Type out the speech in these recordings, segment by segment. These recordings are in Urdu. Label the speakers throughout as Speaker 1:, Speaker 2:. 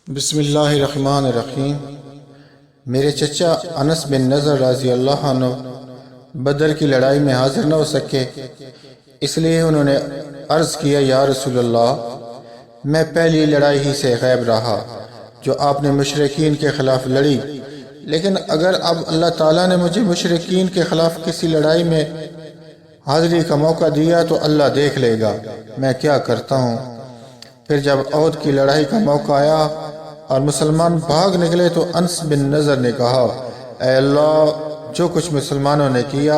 Speaker 1: بسم اللہ الرحمن الرحیم۔ میرے چچا انس بن نضر رضی اللہ عنہ بدر کی لڑائی میں حاضر نہ ہو سکے، اس لیے انہوں نے عرض کیا یا رسول اللہ، میں پہلی لڑائی ہی سے غائب رہا جو آپ نے مشرکین کے خلاف لڑی، لیکن اگر اب اللہ تعالیٰ نے مجھے مشرکین کے خلاف کسی لڑائی میں حاضری کا موقع دیا تو اللہ دیکھ لے گا میں کیا کرتا ہوں۔ پھر جب احد کی لڑائی کا موقع آیا اور مسلمان بھاگ نکلے تو انس بن نضر نے کہا، اے اللہ، جو کچھ مسلمانوں نے کیا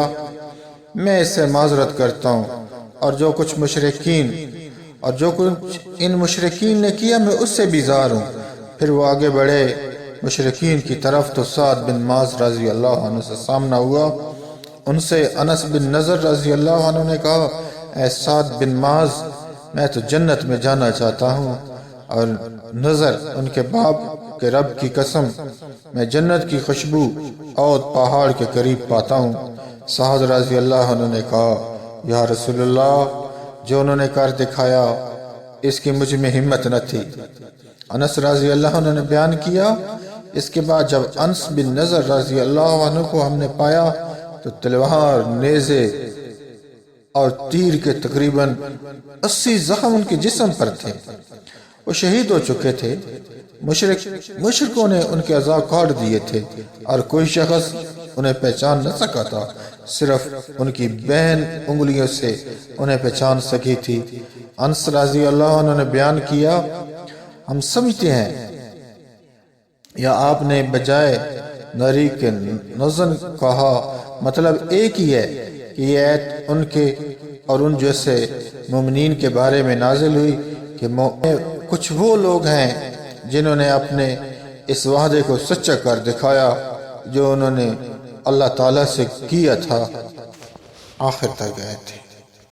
Speaker 1: میں اس سے معذرت کرتا ہوں، اور جو کچھ ان مشرکین نے کیا میں اس سے بیزار ہوں۔ پھر وہ آگے بڑھے مشرکین کی طرف تو سعد بن معاذ رضی اللہ عنہ سے سامنا ہوا۔ ان سے انس بن نضر رضی اللہ عنہ نے کہا، اے سعد بن معاذ، میں تو جنت میں جانا چاہتا ہوں، اور نظر ان کے باپ کے رب کی قسم میں جنت کی خوشبو احد پہاڑ کے قریب پاتا ہوں۔ سعد رضی اللہ عنہ نے کہا، یا رسول اللہ، جو انہوں نے کر دکھایا اس کی مجھ میں ہمت نہ تھی۔ انس رضی اللہ عنہ نے بیان کیا، اس کے بعد جب انس بن نضر رضی اللہ عنہ کو ہم نے پایا تو تلوار، نیزے اور تیر کے تقریباً 80 زخم ان کے جسم پر تھے۔ وہ شہید ہو چکے تھے۔ مشرکوں نے ان کے اعضاء کاٹ دیے تھے اور کوئی شخص انہیں پہچان نہ سکا تھا، صرف ان کی بہن انگلیوں سے انہیں پہچان سکی تھی۔ انس رضی اللہ عنہ نے بیان کیا، ہم سمجھتے ہیں یا آپ نے بجائے نری کے نزن کہا، مطلب ایک ہی ہے کہ یہ آیت ان کے اور ان جیسے مومنین کے بارے میں نازل ہوئی کہ کچھ وہ لوگ ہیں جنہوں نے اپنے اس وعدے کو سچا کر دکھایا جو انہوں نے اللہ تعالیٰ سے کیا تھا۔ آخر تک گئے تھے۔